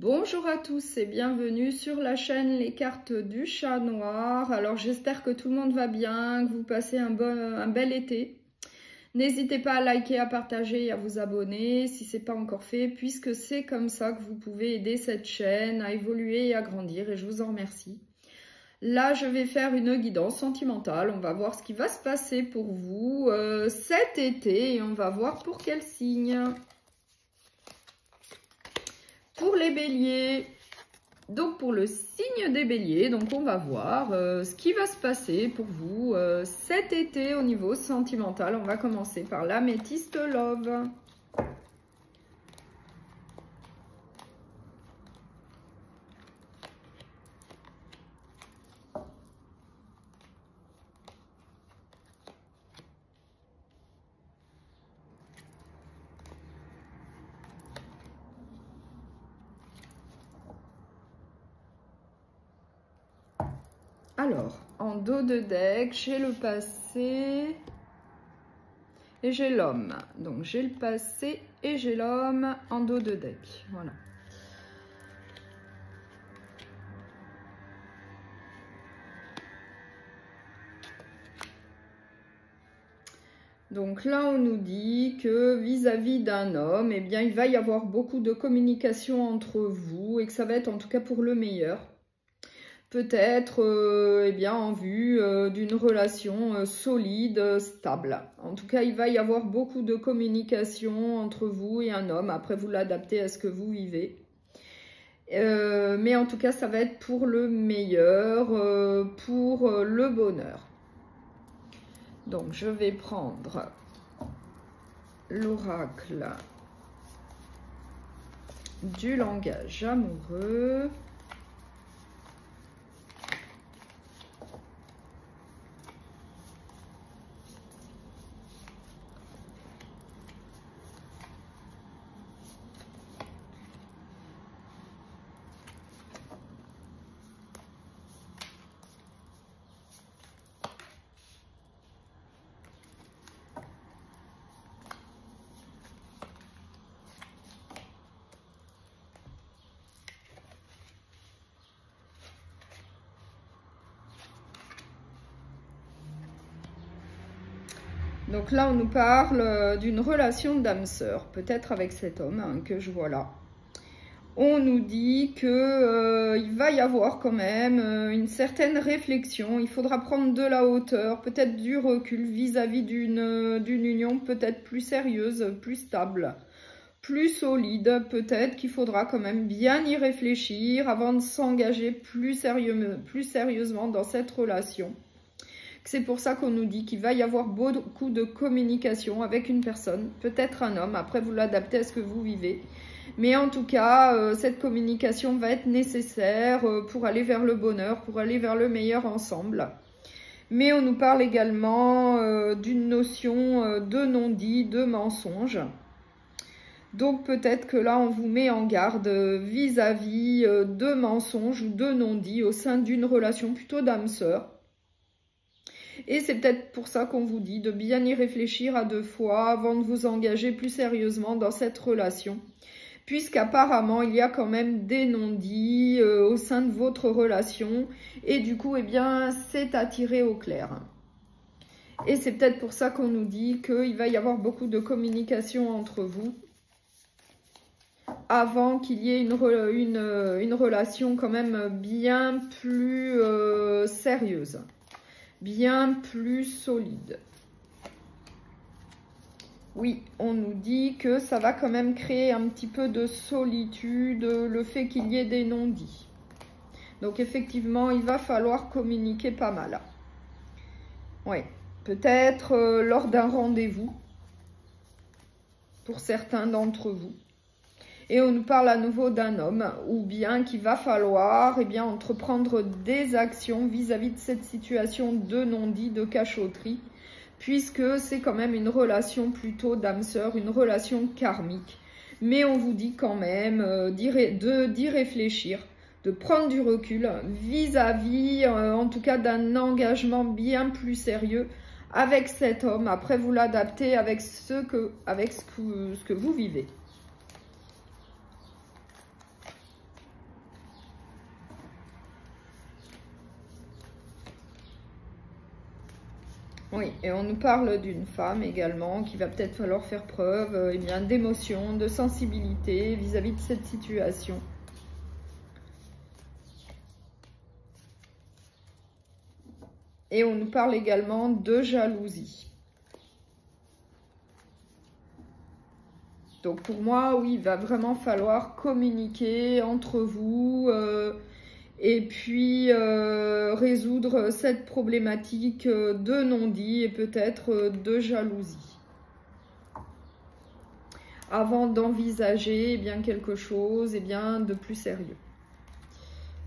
Bonjour à tous et bienvenue sur la chaîne Les Cartes du Chat Noir. Alors j'espère que tout le monde va bien, que vous passez un bel été. N'hésitez pas à liker, à partager et à vous abonner si ce n'est pas encore fait, puisque c'est comme ça que vous pouvez aider cette chaîne à évoluer et à grandir, et je vous en remercie. Là, je vais faire une guidance sentimentale. On va voir ce qui va se passer pour vous cet été et on va voir pour quel signe. Pour les béliers, donc pour le signe des béliers, donc on va voir ce qui va se passer pour vous cet été au niveau sentimental. On va commencer par l'améthyste love. Alors, en dos de deck, j'ai le passé et j'ai l'homme. Donc, j'ai le passé et j'ai l'homme en dos de deck. Voilà. Donc là, on nous dit que vis-à-vis d'un homme, eh bien, il va y avoir beaucoup de communication entre vous et que ça va être en tout cas pour le meilleur. Peut-être eh bien, en vue d'une relation solide, stable. En tout cas, il va y avoir beaucoup de communication entre vous et un homme. Après, vous l'adaptez à ce que vous vivez. Mais en tout cas, ça va être pour le meilleur, pour le bonheur. Donc, je vais prendre l'oracle du langage amoureux. Donc là, on nous parle d'une relation d'âme-sœur, peut-être avec cet homme que je vois là. On nous dit qu'il va y avoir quand même une certaine réflexion. Il faudra prendre de la hauteur, peut-être du recul vis-à-vis d'une union peut-être plus sérieuse, plus stable, plus solide. Peut-être qu'il faudra quand même bien y réfléchir avant de s'engager plus sérieusement dans cette relation. C'est pour ça qu'on nous dit qu'il va y avoir beaucoup de communication avec une personne, peut-être un homme, après vous l'adaptez à ce que vous vivez. Mais en tout cas, cette communication va être nécessaire pour aller vers le bonheur, pour aller vers le meilleur ensemble. Mais on nous parle également d'une notion de non-dit, de mensonge. Donc peut-être que là, on vous met en garde vis-à-vis de mensonges ou de non-dit au sein d'une relation plutôt d'âme-sœur. Et c'est peut-être pour ça qu'on vous dit de bien y réfléchir à 2 fois avant de vous engager plus sérieusement dans cette relation. Puisqu'apparemment, il y a quand même des non-dits au sein de votre relation. Et du coup, eh bien, c'est à tirer au clair. Et c'est peut-être pour ça qu'on nous dit qu'il va y avoir beaucoup de communication entre vous avant qu'il y ait une relation quand même bien plus sérieuse. Bien plus solide. Oui, on nous dit que ça va quand même créer un petit peu de solitude, le fait qu'il y ait des non-dits. Donc effectivement, il va falloir communiquer pas mal. Oui, peut-être lors d'un rendez-vous, pour certains d'entre vous. Et on nous parle à nouveau d'un homme, ou bien qu'il va falloir entreprendre des actions vis-à-vis de cette situation de non-dit, de cachotterie, puisque c'est quand même une relation plutôt d'âme-sœur, une relation karmique. Mais on vous dit quand même d'y réfléchir, de prendre du recul vis-à-vis, en tout cas, d'un engagement bien plus sérieux avec cet homme. Après, vous l'adaptez avec ce que vous vivez. Oui, et on nous parle d'une femme également qui va peut-être falloir faire preuve eh bien, d'émotion, de sensibilité vis-à-vis de cette situation. Et on nous parle également de jalousie. Donc pour moi, oui, il va vraiment falloir communiquer entre vous et puis résoudre cette problématique de non-dit et peut-être de jalousie. Avant d'envisager bien quelque chose de plus sérieux.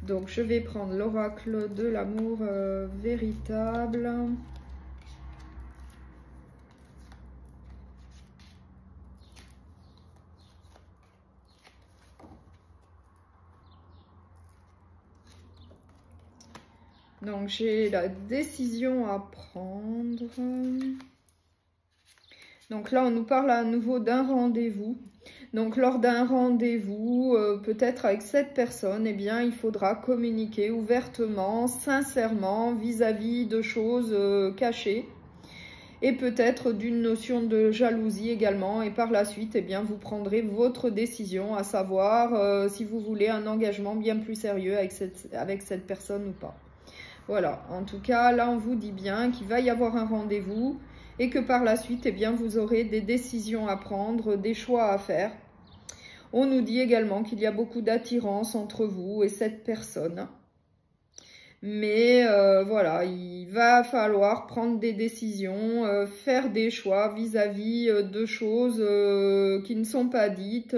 Donc je vais prendre l'oracle de l'amour véritable. Donc j'ai la décision à prendre. Donc là on nous parle à nouveau d'un rendez-vous. Donc lors d'un rendez-vous, peut-être avec cette personne, eh bien il faudra communiquer ouvertement, sincèrement, vis-à-vis de choses cachées. Et peut-être d'une notion de jalousie également. Et par la suite, eh bien, vous prendrez votre décision, à savoir si vous voulez un engagement bien plus sérieux avec cette personne ou pas. Voilà, en tout cas, là, on vous dit bien qu'il va y avoir un rendez-vous et que par la suite, eh bien, vous aurez des décisions à prendre, des choix à faire. On nous dit également qu'il y a beaucoup d'attirance entre vous et cette personne. Mais voilà, il va falloir prendre des décisions, faire des choix vis-à-vis de choses qui ne sont pas dites,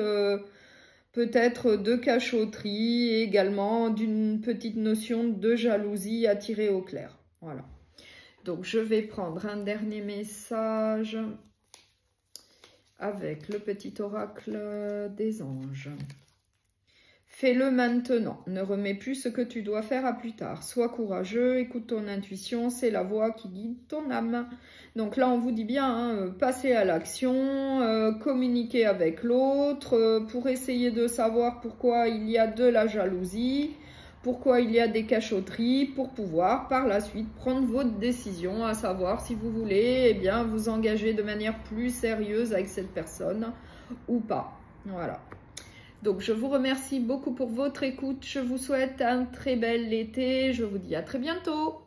peut-être de cachotterie et également d'une petite notion de jalousie à tirer au clair. Voilà. Donc, je vais prendre un dernier message avec le petit oracle des anges. Fais-le maintenant, ne remets plus ce que tu dois faire à plus tard. Sois courageux, écoute ton intuition, c'est la voix qui guide ton âme. Donc là, on vous dit bien, hein, passez à l'action, communiquez avec l'autre pour essayer de savoir pourquoi il y a de la jalousie, pourquoi il y a des cachotteries, pour pouvoir par la suite prendre votre décision, à savoir si vous voulez eh bien, vous engager de manière plus sérieuse avec cette personne ou pas. Voilà. Donc, je vous remercie beaucoup pour votre écoute. Je vous souhaite un très bel été. Je vous dis à très bientôt.